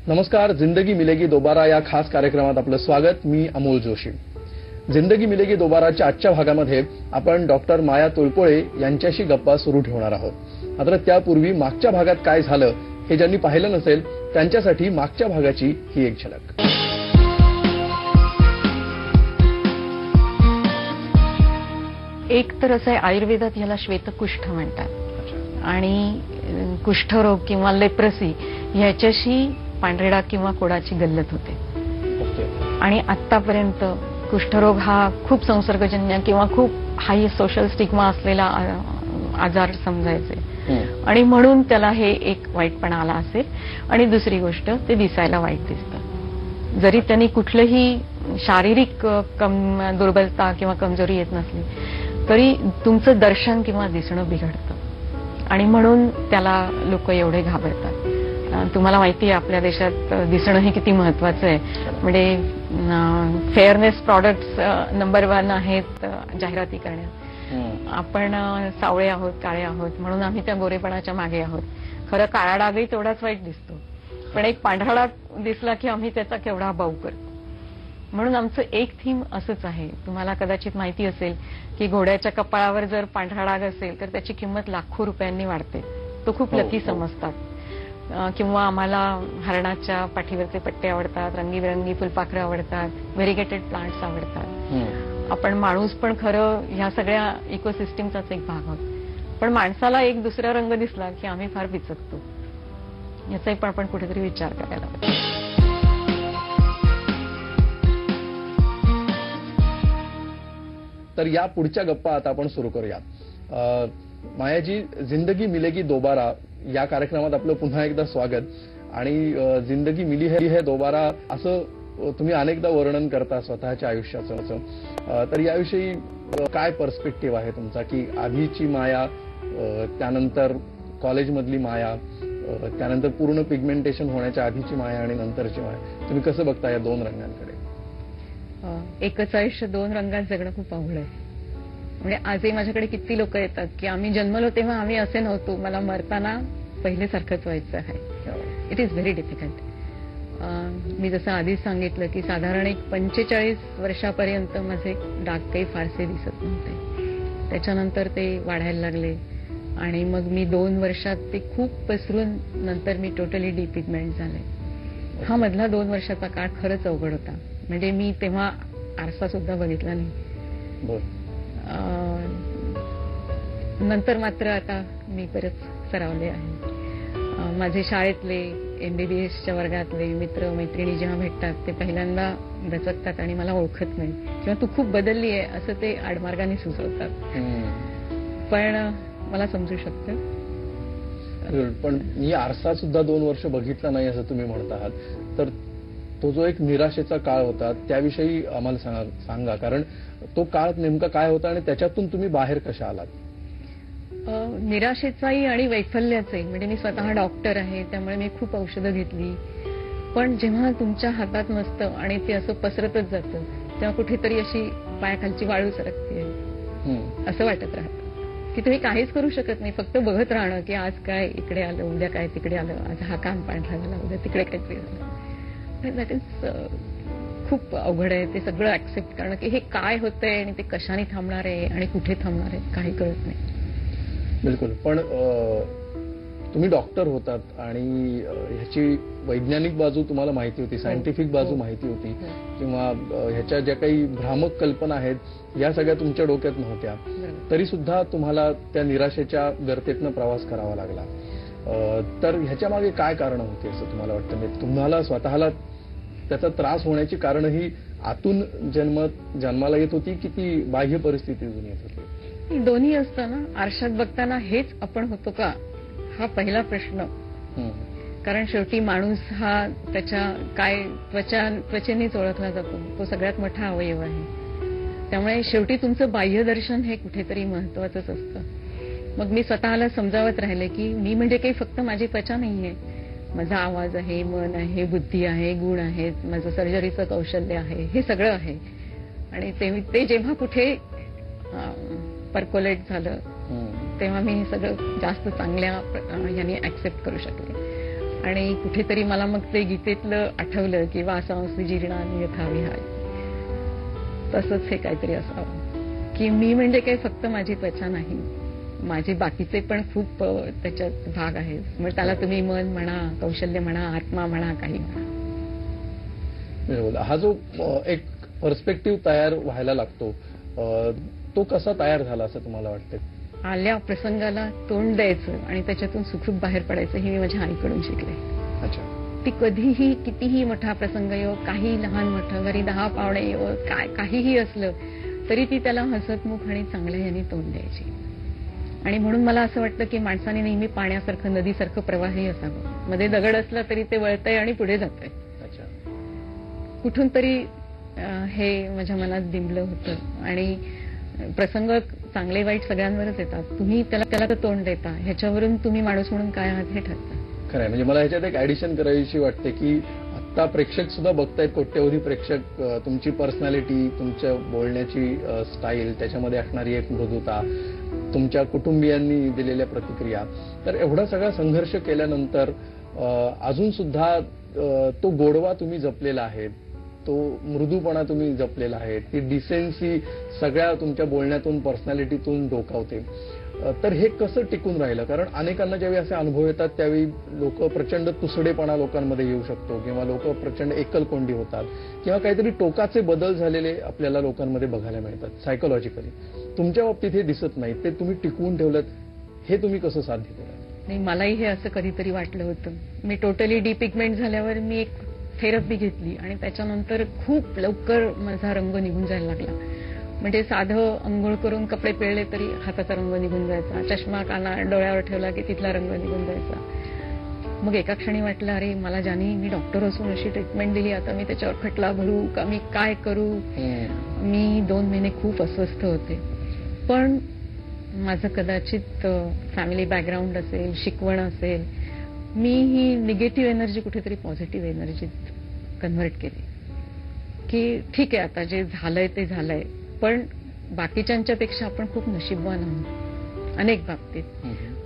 नमस्कार. जिंदगी मिलेगी दोबारा या खास कार्यक्रमात आपलं स्वागत. मी अमोल जोशी. जिंदगी मिलेगी दोबाराच्या आजच्या भागामध्ये आपण डॉक्टर माया तोळपोळे यांच्याशी गप्पा सुरू ठेवणार आहोत. मात्र त्यापूर्वी मागच्या भागात काय झालं हे ज्यांनी पाहिलं नसेल त्यांच्यासाठी मागच्या भागाची ही एक झलक. एक तर असं आहे, आयुर्वेदात याला श्वेतकुष्ठ म्हणतात आणि कुष्ठरोग किंवा लेप्रसी ह्याच्याशी पांढरेडा किंवा कोडाची गल्लत होते. आणि आतापर्यंत कुष्ठरोग हा खूप संसर्गजन्य किंवा खूप हाय सोशल स्टिग्मा असलेला आजार समजायचे आणि म्हणून त्याला हे एक वाईटपणा आला असेल. आणि दुसरी गोष्ट, ते दिसायला वाईट दिसतं. जरी त्यांनी कुठलंही शारीरिक दुर्बलता किंवा कमजोरी येत नसली तरी तुमचं दर्शन किंवा दिसणं बिघडतं आणि म्हणून त्याला लोक एवढे घाबरतात. तुम्हाला माहिती आहे आपल्या देशात दिसणं हे किती महत्वाचं आहे. म्हणजे फेअरनेस प्रॉडक्ट्स नंबर 1 आहेत जाहिराती करण्यात. आपण सावळे आहोत, काळे आहोत म्हणून आम्ही त्या गोरेपणाच्या मागे आहोत. खरं काळा डागही तेवढाच वाईट दिसतो, पण एक पांढरा डाग दिसला की आम्ही त्याचा केवढा बाऊ करतो. म्हणून आमचं एक थीम असंच आहे. तुम्हाला कदाचित माहिती असेल की घोड्याच्या कपाळावर जर पांढरा डाग असेल तर त्याची किंमत लाखो रुपयांनी वाढते. तो खूप लकी समजतात. किंवा आम्हाला हरणाच्या पाठीवरचे पट्टे आवडतात, रंगीबेरंगी फुलपाखरं आवडतात, व्हेरिगेटेड प्लांट्स आवडतात. आपण माणूस पण खरं ह्या सगळ्या इकोसिस्टीमचाच एक भाग आहोत. पण माणसाला एक दुसरा रंग दिसला की आम्ही फार बिचकतो. याचाही पण आपण कुठेतरी विचार करायला पाहिजे. तर या पुढच्या गप्पा आता आपण सुरू करूया. मायाजी, जिंदगी मिलेगी दोबारा या कार्यक्रमात आपलं पुन्हा एकदा स्वागत. आणि जिंदगी मिली है दोबारा असं तुम्ही अनेकदा वर्णन करता स्वतःच्या आयुष्याचं. तर याविषयी काय पर्स्पेक्टिव्ह आहे तुमचा, की आधीची माया, त्यानंतर कॉलेजमधली माया, त्यानंतर पूर्ण पिगमेंटेशन होण्याच्या आधीची माया आणि नंतरची माया, तुम्ही कसं बघता या दोन रंगांकडे? एकच आयुष्य 2 रंगात जगणं खूप अवघड आहे. म्हणजे आजही माझ्याकडे किती लोक येतात की आम्ही जन्मलो तेव्हा आम्ही असे नव्हतो, मला मरताना पहिलेसारखंच व्हायचं आहे. It is very difficult. मी जसं आधीच सांगितलं की साधारण एक 45 वर्षापर्यंत माझे डाग काही फारसे दिसत नव्हते. त्याच्यानंतर ते वाढायला लागले आणि मग मी 2 वर्षात ते खूप पसरून नंतर मी टोटली डिपिगमेंट झाले. हा मधला 2 वर्षाचा काळ खरंच अवघड होता. म्हणजे मी तेव्हा आरसा सुद्धा बघितला नाही. नंतर मात्र आता मी परत सरावले आहे. माझे शाळेतले MBBSच्या वर्गातले मित्र मैत्रिणी जेव्हा भेटतात ते पहिल्यांदा दचकतात आणि मला ओळखत नाही किंवा तू खूप बदलली आहे असं ते आडमार्गाने सुचवतात. पण मला समजू शकतं. पण मी आरसा सुद्धा 2 वर्ष बघितला नाही असं तुम्ही म्हणत आहात, तर तो जो एक निराशेचा काळ होता त्याविषयी आम्हाला सांगा. कारण तो काळ नेमका काय होता आणि त्याच्यातून तुम्ही बाहेर कशा आलात? निराशेचाही आणि वैफल्याचाही. म्हणजे मी स्वतः डॉक्टर आहे त्यामुळे मी खूप औषधं घेतली, पण जेव्हा तुमच्या हातात नसतं आणि ते असं पसरतच जातं तेव्हा कुठेतरी अशी पायाखालची वाळू सरकते असं वाटत राहतं की तुम्ही काहीच करू शकत नाही. फक्त बघत राहणं की आज काय इकडे आलं, उद्या काय तिकडे आलं, आज हा कान पांढरा झाला, उद्या तिकडे काहीतरी झालं. दॅट इज खूप अवघड आहे ते सगळं ऍक्सेप्ट करणं की हे काय होतंय आणि ते कशाने थांबणार आहे आणि कुठे थांबणार आहे काही कळत नाही. बिलकुल. पण तुम्ही डॉक्टर होतात आणि ह्याची वैज्ञानिक बाजू तुम्हाला माहिती होती, सायंटिफिक बाजू माहिती होती, किंवा ह्याच्या ज्या काही भ्रामक कल्पना आहेत या सगळ्या तुमच्या डोक्यात नव्हत्या, तरी सुद्धा तुम्हाला त्या निराशेच्या गर्तेतनं प्रवास करावा लागला. तर ह्याच्या मागे काय कारण होती असं तुम्हाला वाटतं? म्हणजे तुम्हाला स्वतःला त्याचा त्रास होण्याची कारण ही आतून जन्माला येत होती की ती बाह्य परिस्थितीतून येत होती? दोन्ही असतं ना. आरशात बघताना हेच आपण होतो का हा पहिला प्रश्न. कारण शेवटी माणूस हा त्याच्या काय त्वचेनेच ओळखला जातो. तो सगळ्यात मोठा अवयव आहे. त्यामुळे शेवटी तुमचं बाह्यदर्शन हे कुठेतरी महत्वाचंच असतं. मग मी स्वतःला समजावत राहिले की मी म्हणजे काही फक्त माझी त्वचा नाहीये. माझा आवाज आहे, मन आहे, बुद्धी आहे, गुण आहेत, माझं सर्जरीचं कौशल्य आहे, हे सगळं आहे. आणि ते जेव्हा कुठे परकोलेट झालं तेव्हा मी हे सगळं जास्त चांगल्या याने ऍक्सेप्ट करू शकले. आणि कुठेतरी मला मग ते गीतेतलं आठवलं की वासांसी जीर्णानि यथा विहाय. तसंच हे काहीतरी असावं की मी म्हणजे काही फक्त माझी त्वचा नाही, माझे बाकीचे पण खूप त्याच्यात भाग आहेत. मग त्याला तुम्ही मन म्हणा, कौशल्य म्हणा, आत्मा म्हणा, काही म्हणा. हा जो एक पर्स्पेक्टिव्ह तयार व्हायला लागतो, तो कसा तयार झाला असं तुम्हाला वाटतं? आल्या प्रसंगाला तोंड द्यायचं आणि त्याच्यातून सुखरूप बाहेर पडायचं हे मी माझ्या आईकडून शिकले. अच्छा. ती कधीही कितीही मोठा प्रसंग येऊ, काही लहान मोठं, घरी 10 पाहुणे येऊ, काहीही असलं तरी ती त्याला हसतमुख आणि चांगल्या ह्यानी तोंड द्यायची. आणि म्हणून मला असं वाटतं की माणसाने नेहमी पाण्यासारखं, नदीसारखं प्रवाही असावं. मध्ये दगड असला तरी ते वळतंय आणि पुढे जातंय. कुठून तरी हे माझ्या मनात बिंबलं होतं. आणि प्रसंग चांगले वाईट सगळ्यांवरच येतात. तुम्ही त्याला तर तोंड देता, ह्याच्यावरून तुम्ही माणूस म्हणून काय आहात हे ठरतं. खरंय. म्हणजे मला ह्याच्यात एक ऍडिशन करायची वाटते की आता प्रेक्षक सुद्धा बघतायत, कोट्यवधी प्रेक्षक. तुमची पर्सनॅलिटी, तुमच्या बोलण्याची स्टाईल, त्याच्यामध्ये असणारी एक मृदुता, तुमच्या कुटुंबियांनी दिलेल्या प्रतिक्रिया. तर एवढा सगळा संघर्ष केल्यानंतर अजून सुद्धा तो गोडवा तुम्ही जपलेला आहे, तो मृदूपणा तुम्ही जपलेला आहे, ती डिसेन्सी सगळ्या तुमच्या बोलण्यातून, पर्सनॅलिटीतून डोकावते. तर हे कसं टिकून राहिलं? कारण अनेकांना ज्यावेळी असे अनुभव येतात त्यावेळी लोक प्रचंड तुसडेपणा लोकांमध्ये येऊ शकतो, किंवा लोक प्रचंड एकलकोंडी होतात, किंवा काहीतरी टोकाचे बदल झालेले आपल्याला लोकांमध्ये बघायला मिळतात सायकोलॉजिकली. तुमच्या बाबतीत हे दिसत नाही, ते तुम्ही टिकवून ठेवलं. हे तुम्ही कसं साध्य केलं? नाही, मलाही हे असं कधीतरी वाटलं होतं. मी टोटली डिपिगमेंट झाल्यावर मी एक थेरपी घेतली आणि त्याच्यानंतर खूप लवकर माझा रंग निघून जायला लागला. म्हणजे साधं अंघोळ करून कपडे पिळले तरी हाताचा रंग निघून जायचा, चष्मा डोळ्यावर ठेवला की तिथला रंग निघून जायचा. मग एका क्षणी वाटलं, अरे मला ज्याने मी डॉक्टर असून अशी ट्रीटमेंट दिली, आता मी त्याच्यावर खटला भरू का, मी काय करू. मी 2 महिने खूप अस्वस्थ होते. पण माझं कदाचित फॅमिली बॅकग्राऊंड असेल, शिकवण असेल, मी ही निगेटिव्ह एनर्जी कुठेतरी पॉझिटिव्ह एनर्जीत कन्व्हर्ट केली. की ठीक आहे, आता जे झालंय ते झालंय, पण बाकीच्यांच्या पेक्षा आपण खूप नशीबवान आहोत अनेक बाबतीत.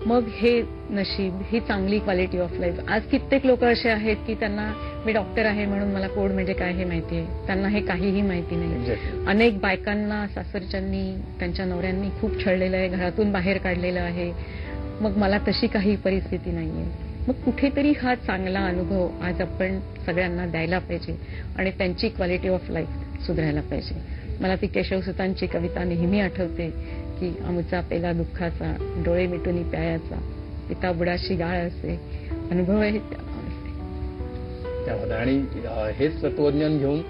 मग हे नशीब, ही चांगली क्वालिटी ऑफ लाईफ. आज कित्येक लोक असे आहेत की त्यांना मी डॉक्टर आहे म्हणून मला कोड म्हणजे काय हे माहिती आहे, त्यांना हे काहीही माहिती नाही. अनेक बायकांना सासरच्यांनी, त्यांच्या नवऱ्यांनी खूप छळलेलं आहे, घरातून बाहेर काढलेलं आहे. मग मला तशी काही परिस्थिती नाहीये. मग कुठेतरी हा चांगला अनुभव आज आपण सगळ्यांना द्यायला पाहिजे आणि त्यांची क्वालिटी ऑफ लाईफ सुधारायला पाहिजे. मला ती केशवसुतांची कविता नेहमी आठवते की अमुचा पेला दुःखाचा, डोळे मिटून प्यायाचा, पिता बुडाशी गाळ असे, अनुभव आहे त्यामध्ये. आणि हेच तत्वज्ञान घेऊन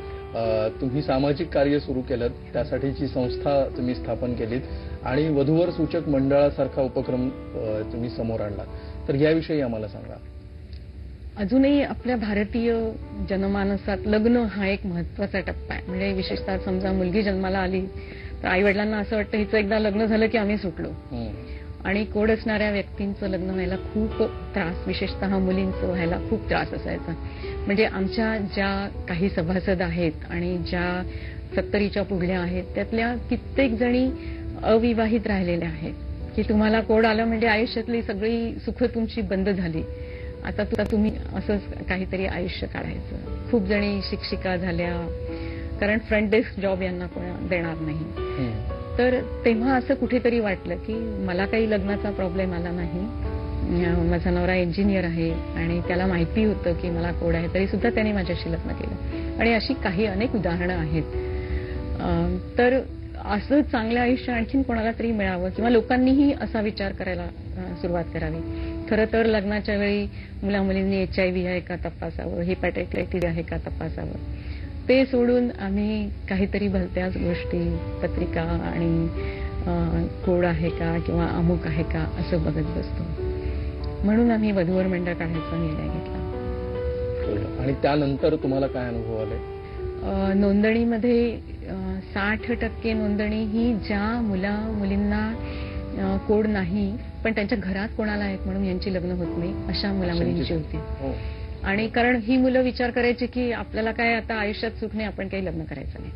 तुम्ही सामाजिक कार्य सुरू केलं, त्यासाठीची संस्था तुम्ही स्थापन केलीत आणि वधूवर सूचक मंडळासारखा उपक्रम तुम्ही समोर आणला. तर याविषयी आम्हाला सांगा. अजूनही आपल्या भारतीय जनमानसात लग्न हा एक महत्वाचा टप्पा आहे. म्हणजे विशेषतः समजा मुलगी जन्माला आली तर आई वडिलांना असं वाटतं हिचं एकदा लग्न झालं की आम्ही सुटलो. आणि कोड असणाऱ्या व्यक्तींचं लग्न व्हायला खूप त्रास, विशेषतः मुलींचं व्हायला खूप त्रास असायचा. म्हणजे आमच्या ज्या काही सभासद आहेत आणि ज्या 70च्या पुढल्या आहेत, त्यातल्या कित्येक जणी अविवाहित राहिलेल्या आहेत की तुम्हाला कोड आलं म्हणजे आयुष्यातली सगळी सुख तुमची बंद झाली, आता तुम्ही असंच काहीतरी आयुष्य काढायचं. खूप जणी शिक्षिका झाल्या, कारण फ्रंट डेस्क जॉब यांना कोण देणार नाही. तर तेव्हा असं कुठेतरी वाटलं की मला काही लग्नाचा प्रॉब्लेम आला नाही. माझा नवरा इंजिनियर आहे आणि त्याला माहिती होतं की मला कोड आहे, तरी सुद्धा त्याने माझ्याशी लग्न केलं. आणि अशी काही अनेक उदाहरणं आहेत. तर असं चांगलं आयुष्य आणखीन कोणाला तरी मिळावं किंवा लोकांनीही असा विचार करायला सुरुवात करावी. खरं तर लग्नाच्या वेळी मुलामुलींनी HIV आहे का तपासावं, हेपॅटायटिस आहे का तपासावं. ते सोडून आम्ही काहीतरी भलत्याच गोष्टी, पत्रिका आणि कोड आहे का किंवा अमुक आहे का असं बघत बसतो. म्हणून आम्ही वधूवर मंडळ काढायचा निर्णय घेतला. आणि त्यानंतर तुम्हाला काय अनुभव आले? नोंदणीमध्ये 60% नोंदणी ही ज्या मुलींना कोड नाही पण त्यांच्या घरात कोणाला आहेत म्हणून यांची लग्न होत नाही अशा मुलामुलींची होती. आणि कारण ही मुलं विचार करायची की आपल्याला काय आता आयुष्यात सुख नाही, आपण काही लग्न करायचं नाही.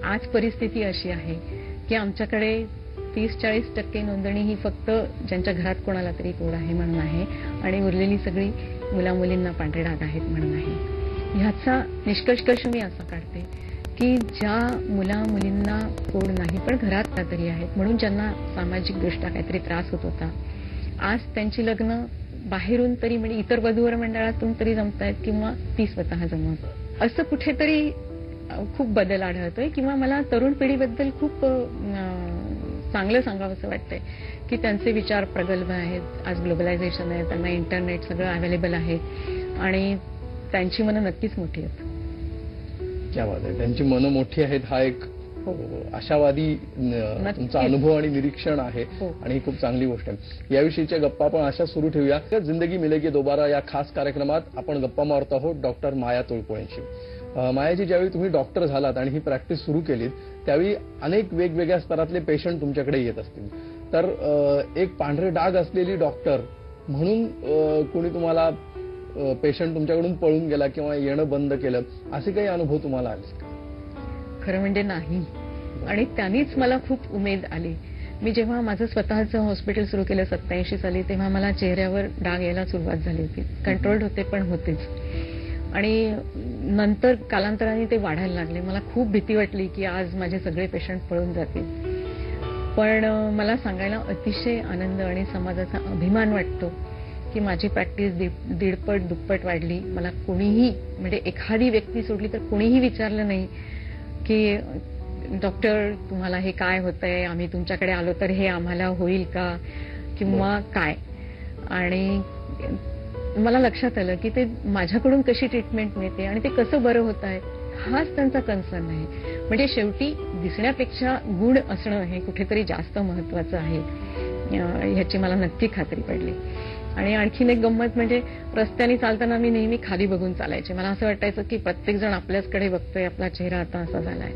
आज परिस्थिती अशी आहे की आमच्याकडे 30-40% नोंदणी ही फक्त ज्यांच्या घरात कोणाला तरी कोड आहे म्हणून आहे आणि उरलेली सगळी मुलामुलींना पांढरे डाग आहेत म्हणून नाही. ह्याचा निष्कर्ष मी असा काढते की ज्या मुला-मुलींना कोड नाही पण घरात काहीतरी आहेत म्हणून ज्यांना सामाजिकदृष्ट्या काहीतरी त्रास होत होता, आज त्यांची लग्न बाहेरून तरी म्हणजे इतर वधूवर मंडळातून तरी जमतायत किंवा ती स्वतः जमवत. असं कुठेतरी खूप बदल आढळतोय किंवा मला तरुण पिढीबद्दल खूप चांगलं सांगावंसं वाटतंय की त्यांचे विचार प्रगल्भ आहेत. आज ग्लोबलायझेशन आहे, त्यांना इंटरनेट सगळं अवेलेबल आहे आणि त्यांची मनं नक्कीच मोठी आहेत. क्या बात आहे, त्यांची मनं मोठी आहेत हा एक आशावादी तुमचा अनुभव आणि निरीक्षण आहे आणि ही खूप चांगली गोष्ट आहे. याविषयीच्या गप्पा आपण अशा सुरू ठेवूया. जिंदगी मिलेगी दोबारा या खास कार्यक्रमात आपण गप्पा मारत आहोत डॉक्टर माया तोळपुळेंशी. मायाजी, ज्यावेळी तुम्ही डॉक्टर झालात आणि ही प्रॅक्टिस सुरू केलीत त्यावेळी अनेक वेगवेगळ्या स्तरातले पेशंट तुमच्याकडे येत असतील, तर एक पांढरे डाग असलेली डॉक्टर म्हणून कोणी तुम्हाला पेशंट तुमच्याकडून पळून गेला किंवा येणं बंद केलं असे काही अनुभव तुम्हाला आले? खरं म्हणजे नाही, आणि त्यांनीच मला खूप उमेद आली. मी जेव्हा माझं स्वतःचं हॉस्पिटल सुरू केलं 87 साली, तेव्हा मला चेहऱ्यावर डाग यायला सुरुवात झाली होती. कंट्रोल्ड होते पण होतेच, आणि नंतर कालांतराने ते वाढायला लागले. मला खूप भीती वाटली की आज माझे सगळे पेशंट पळून जातील. पण मला सांगायला अतिशय आनंद आणि समाजाचा अभिमान वाटतो की माझी प्रॅक्टिस दीडपट दुप्पट वाढली. मला कोणीही म्हणजे एखादी व्यक्ती सोडली तर कोणीही विचारलं नाही की डॉक्टर तुम्हाला हे काय होतंय, आम्ही तुमच्याकडे आलो तर हे आम्हाला होईल का किंवा काय. आणि मला लक्षात आलं की ते माझ्याकडून कशी ट्रीटमेंट मिळते आणि ते कसं बरं होत आहे हाच त्यांचा कन्सर्न आहे. म्हणजे शेवटी दिसण्यापेक्षा गुण असणं हे कुठेतरी जास्त महत्वाचं आहे, ह्याची मला नक्की खात्री पडली. आणि आणखीन एक गंमत म्हणजे रस्त्याने चालताना मी नेहमी खाली बघून चालायचे. मला असं वाटायचं की प्रत्येक जण आपल्याचकडे बघतोय, आपला चेहरा आता असा झालाय.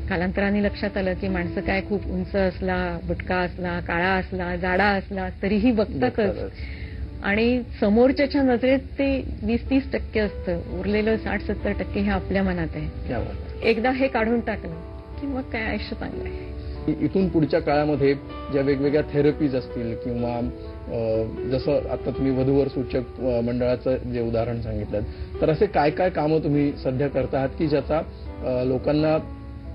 कालांतराने लक्षात आलं की माणसं काय खूप उंच असला, बुटका असला, काळा असला, जाडा असला तरीही बघतातच, आणि समोरच्याच्या नजरेत ते 20-30% असतं, उरलेलं 60-70% हे आपल्या मनात आहे. एकदा हे काढून टाकलं की मग काय आयुष्य चांगलं आहे. इथून पुढच्या काळामध्ये ज्या वेगवेगळ्या थेरपीज असतील किंवा जसं आता तुम्ही वधूवर सूचक मंडळाचं जे उदाहरण सांगितलं, तर असे काय काय कामं तुम्ही सध्या करता आहात की ज्याचा लोकांना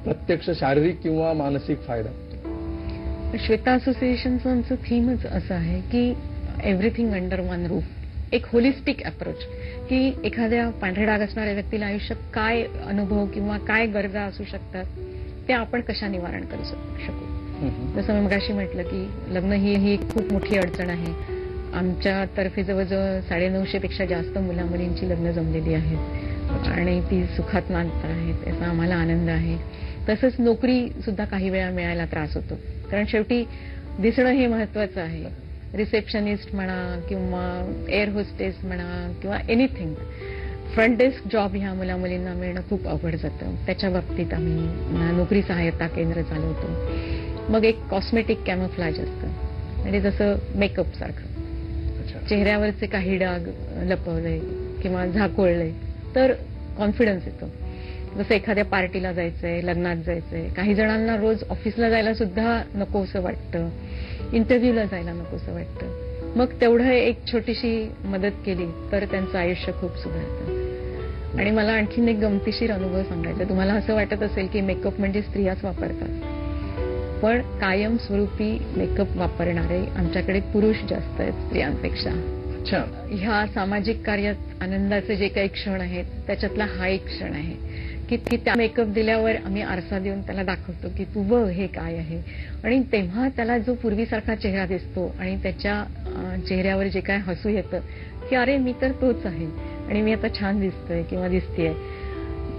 प्रत्यक्ष शारीरिक किंवा मानसिक फायदा होतो? श्वेता असोसिएशनचं आमचं थीमच असं आहे की एव्हरीथिंग अंडर वन रूफ, एक होलिस्टिक अप्रोच, की एखाद्या पांढरे डाग असणाऱ्या व्यक्तीला आयुष्यात काय अनुभव किंवा काय गरजा असू शकतात त्या आपण कशा निवारण करू शकू. जसं मी मगाशी म्हटलं की लग्न ही खूप मोठी अडचण आहे. आमच्यातर्फे जवळजवळ 950 पेक्षा जास्त मुलामुलींची लग्न जमलेली आहेत आणि ती सुखात नांदत आहेत, याचा आम्हाला आनंद आहे. तसंच नोकरी सुद्धा काही वेळा मिळायला त्रास होतो, कारण शेवटी दिसणं हे महत्वाचं आहे. रिसेप्शनिस्ट म्हणा किंवा एअर होस्टेस म्हणा किंवा एनिथिंग, फ्रंट डेस्क जॉब ह्या मुलामुलींना मिळणं खूप अवघड जातं. त्याच्या बाबतीत आम्ही नोकरी सहायता केंद्र चालवतो. मग एक कॉस्मेटिक कॅमोफ्लॅज असतं, म्हणजे जसं मेकअप सारखं, चेहऱ्यावरचे काही डाग लपवले किंवा झाकोळले तर कॉन्फिडन्स येतो. जसं एखाद्या पार्टीला जायचंय, लग्नात जायचंय, काही जणांना रोज ऑफिसला जायला सुद्धा नकोसं वाटतं, इंटरव्ह्यूला जायला नकोसं वाटतं. मग तेवढं एक छोटीशी मदत केली तर त्यांचं आयुष्य खूप सुधारतं. आणि मला आणखीन एक गमतीशीर अनुभव सांगायचा. तुम्हाला असं वाटत असेल की मेकअप म्हणजे स्त्रियाच वापरतात, पण कायमस्वरूपी मेकअप वापरणारे आमच्याकडे पुरुष जास्त आहेत स्त्रियांपेक्षा. ह्या सामाजिक कार्यात आनंदाचे जे काही क्षण आहेत त्याच्यातला हा एक क्षण आहे की त्या मेकअप दिल्यावर आम्ही आरसा देऊन त्याला दाखवतो की तू बघ हे काय आहे, आणि तेव्हा त्याला जो पूर्वीसारखा चेहरा दिसतो आणि त्याच्या चेहऱ्यावर जे काय हसू येतं की अरे मी तर तोच आहे आणि मी आता छान दिसतोय किंवा दिसतेय,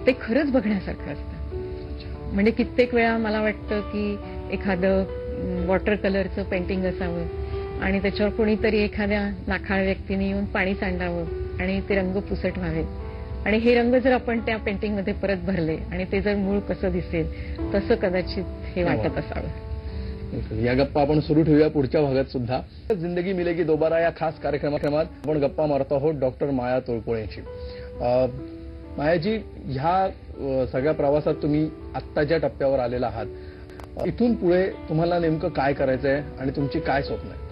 ते खरंच बघण्यासारखं असतं. म्हणजे कित्येक वेळा मला वाटतं की एखादं वॉटर कलरचं पेंटिंग असावं आणि त्याच्यावर कोणीतरी एखाद्या नाखाळ व्यक्तीने येऊन पाणी सांडावं आणि ते रंग पुसट व्हावेत, आणि हे रंग जर आपण त्या पेंटिंगमध्ये परत भरले आणि ते जर मूळ कसं दिसेल तसं कदाचित हे वाटत असावं. या गप्पा आपण सुरू ठेवूया पुढच्या भागात सुद्धा. जिंदगी मिलेगी दोबारा या खास कार्यक्रमात आपण गप्पा मारत आहोत डॉक्टर माया तोळपुळेंशी. मायाजी, ह्या सगळ्या प्रवासात तुम्ही आत्ताच्या टप्प्यावर आलेला आहात, इथून पुढे तुम्हाला नेमकं काय करायचंय आणि तुमची काय स्वप्न आहे?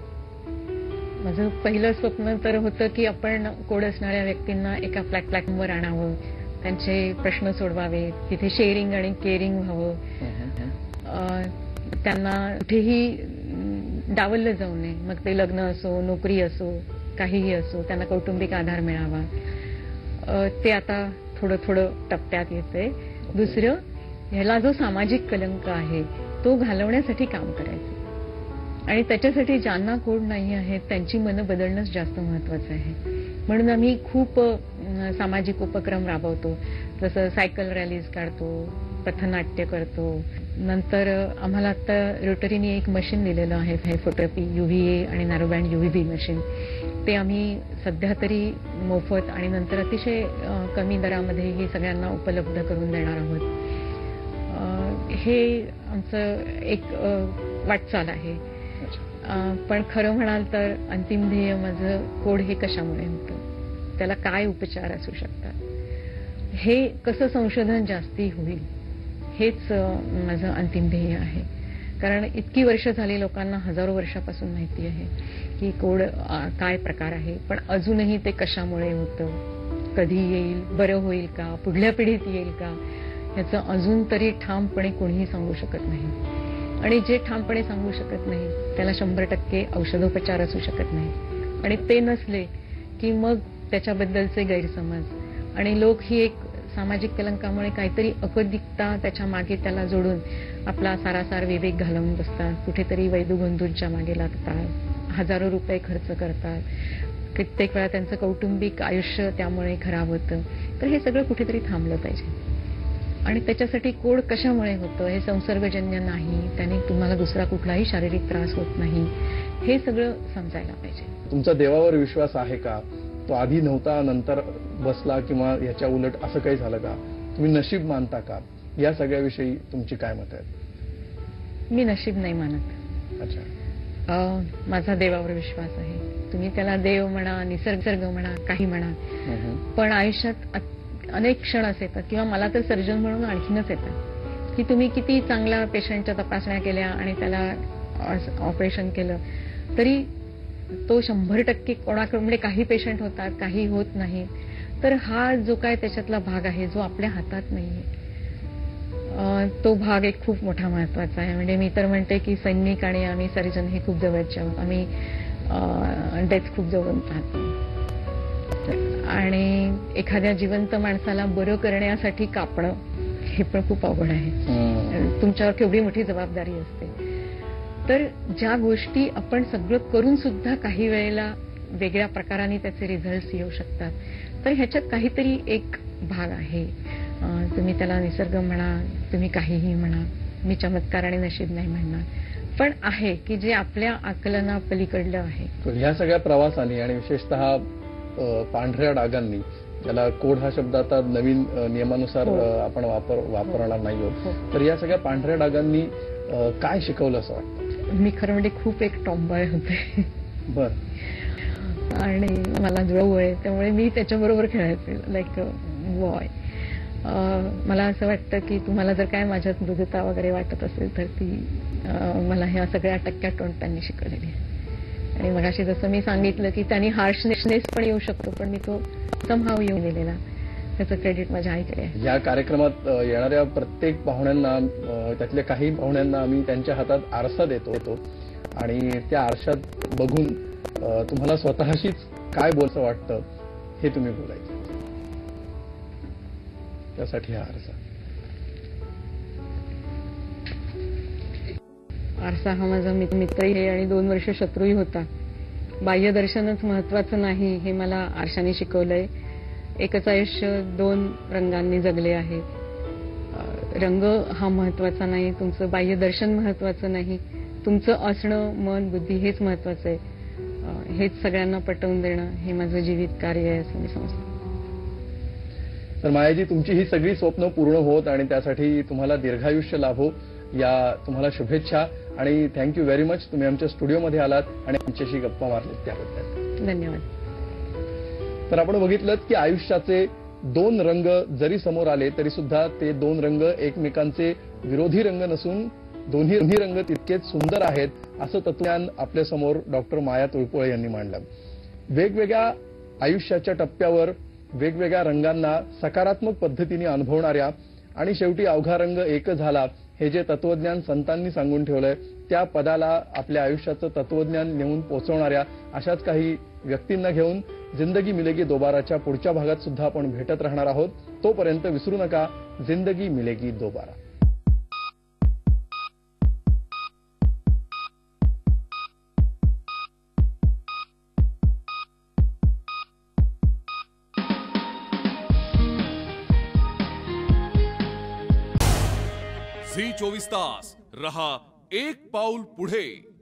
माझं पहिलं स्वप्न तर होतं की आपण कोड असणाऱ्या व्यक्तींना एका प्लॅटफॉर्मवर आणावं, त्यांचे प्रश्न सोडवावे, तिथे शेअरिंग आणि केअरिंग व्हावं, त्यांना कुठेही डावललं जाऊ नये. मग ते लग्न असो, नोकरी असो, काहीही असो, त्यांना कौटुंबिक आधार मिळावा. ते आता थोडं थोडं टप्प्यात येतंय. दुसरं, ह्याला जो सामाजिक कलंक आहे तो घालवण्यासाठी काम करायचं आणि त्याच्यासाठी ज्यांना कोड नाही आहेत त्यांची मनं बदलणंच जास्त महत्वाचं आहे. म्हणून आम्ही खूप सामाजिक उपक्रम राबवतो. जसं सायकल रॅलीज काढतो, पथनाट्य करतो. नंतर आम्हाला आता रोटरीने एक मशीन दिलेलं आहे, फोटोग्राफी UVA आणि नॅरो बँड UVB मशीन. ते आम्ही सध्या तरी मोफत आणि नंतर अतिशय कमी दरामध्ये ही सगळ्यांना उपलब्ध करून देणार आहोत. हे आमचं एक वाटचाल आहे. पण खरं म्हणाल तर अंतिम ध्येय माझं कोड हे कशामुळे होतं, त्याला काय उपचार असू शकतात, हे कसं संशोधन जास्ती होईल, हेच माझं अंतिम ध्येय आहे. कारण इतकी वर्ष झाली, लोकांना हजारो वर्षापासून माहिती आहे की कोड काय प्रकार आहे, पण अजूनही ते कशामुळे होतं, कधी येईल, बरं होईल का, पुढल्या पिढीत येईल का, याचं अजून तरी ठामपणे कोणीही सांगू शकत नाही. आणि जे ठामपणे सांगू शकत नाही त्याला 100% औषधोपचार असू शकत नाही. आणि ते नसले की मग त्याच्याबद्दलचे गैरसमज आणि लोक ही एक सामाजिक कलंकामुळे काहीतरी अपदिकता त्याच्या मागे त्याला जोडून आपला सारासार विवेक घालवून बसतात, कुठेतरी वैदुबंधूंच्या मागे लागतात, हजारो रुपये खर्च करतात, कित्येक वेळा त्यांचं कौटुंबिक आयुष्य त्यामुळे खराब होतं. तर हे सगळं कुठेतरी थांबलं पाहिजे. आणि त्याच्यासाठी कोड कशामुळे होतं, हे संसर्गजन्य नाही, त्याने तुम्हाला दुसरा कुठलाही शारीरिक त्रास होत नाही, हे सगळं समजायला पाहिजे. तुमचा देवावर विश्वास आहे का? तो आधी नव्हता, नंतर बसला, किंवा याच्या उलट असं काही झालं का? तुम्ही नशीब मानता का? या सगळ्याविषयी तुमची काय मत आहेत? मी नशीब नाही मानत. अच्छा. माझा देवावर विश्वास आहे. तुम्ही त्याला देव म्हणा, निसर्ग म्हणा, काही म्हणा, पण आयुष्यात अनेक क्षण असे येतात, किंवा मला तर सर्जन म्हणून आणखीनच येतात, की तुम्ही किती चांगल्या पेशंटच्या तपासण्या केल्या आणि त्याला ऑपरेशन केलं तरी तो 100% कोणाकडे, म्हणजे काही पेशंट होतात, काही होत नाही. तर हा जो काय त्याच्यातला भाग आहे जो आपल्या हातात नाहीये, तो भाग एक खूप मोठा महत्वाचा आहे. म्हणजे मी तर म्हणते की सैनिक आणि आम्ही सर्जन हे खूप जवळचे आहोत. आम्ही डेथ खूप जवळून पाहतो. आणि एखाद्या जिवंत माणसाला बरं करण्यासाठी कापणं हे पण खूप अवघड आहे. तुमच्यावर केवढी मोठी जबाबदारी असते. तर ज्या गोष्टी आपण सगळं करून सुद्धा काही वेळेला वेगळ्या प्रकाराने त्याचे रिझल्ट येऊ शकतात, तर ह्याच्यात काहीतरी एक भाग आहे. तुम्ही त्याला निसर्ग म्हणा, तुम्ही काहीही म्हणा, मी चमत्कार आणि नशीब नाही म्हणणार, पण आहे की जे आपल्या आकलना पलीकडलं आहे. ह्या सगळ्या प्रवासाने आणि विशेषतः पांढऱ्या डागांनी, त्याला कोड हा शब्द आता नवीन नियमानुसार आपण वापरणार नाही आहोत, तर या सगळ्या पांढऱ्या डागांनी काय शिकवलं असं वाटतं? मी खरं म्हणजे खूप एक टॉम्बॉय होते. बर. आणि मला जुळवू आहे, त्यामुळे मी त्याच्याबरोबर खेळायचे, लाईक बॉय. मला असं वाटतं की तुम्हाला जर काय माझ्यात मृदुता वगैरे वाटत असेल तर ती मला ह्या सगळ्या टक्क्या-टोणप्यांनी शिकवलेली आहे. आणि मगाशी जसं मी सांगितलं की त्यांनी हार्शनेस पण येऊ शकतो, पण मी तो समहाव येऊन गेलेला, त्याचं क्रेडिट माझ्या आईकडे आहे. या कार्यक्रमात येणाऱ्या प्रत्येक पाहुण्यांना, त्यातल्या काही पाहुण्यांना आम्ही त्यांच्या हातात आरसा देतो आणि त्या आरशात बघून तुम्हाला स्वतःशीच काय बोलायचं वाटतं हे तुम्ही बोलायचं. त्यासाठी हा आरसा. आरसा हा माझा मित्रही आहे आणि 2 वर्ष शत्रूही होता. बाह्यदर्शनच महत्वाचं नाही हे मला आरशाने शिकवलंय. एकच आयुष्य 2 रंगांनी जगले आहे. रंग हा महत्वाचा नाही, तुमचं बाह्यदर्शन महत्वाचं नाही, तुमचं असणं, मन, बुद्धी हेच महत्वाचं आहे. हेच सगळ्यांना पटवून देणं हे माझं जीवित कार्य आहे असं मी समजते. तर मायाजी, तुमची ही सगळी स्वप्न पूर्ण होत आणि त्यासाठी तुम्हाला दीर्घायुष्य लाभो, या तुम्हाला शुभेच्छा. आणि थँक्यू व्हेरी मच, तुम्ही आमच्या स्टुडिओमध्ये आलात आणि आमच्याशी गप्पा मारलेत त्याबद्दल धन्यवाद. तर आपण बघितलं की आयुष्याचे 2 रंग जरी समोर आले तरी सुद्धा ते 2 रंग एकमेकांचे विरोधी रंग नसून दोन्ही रंग तितकेच सुंदर आहेत, असं तत्वज्ञान आपल्या समोर डॉक्टर माया तुळपुळे यांनी मांडलं. वेगवेगळ्या आयुष्याच्या टप्प्यावर वेगवेगळ्या रंगांना सकारात्मक पद्धतीने अनुभवणाऱ्या आणि शेवटी अवघा रंग एक झाला हे जे तत्वज्ञान संतांनी सांगून ठेवलंय, त्या पदाला आपल्या आयुष्याचं तत्वज्ञान नेऊन पोहोचवणाऱ्या अशाच काही व्यक्तींना घेऊन जिंदगी मिलेगी दोबाराच्या पुढच्या भागात सुद्धा आपण भेटत राहणार आहोत. तोपर्यंत विसरू नका, जिंदगी मिलेगी दोबारा. झी 24 तास रहा एक पाऊल पुढे.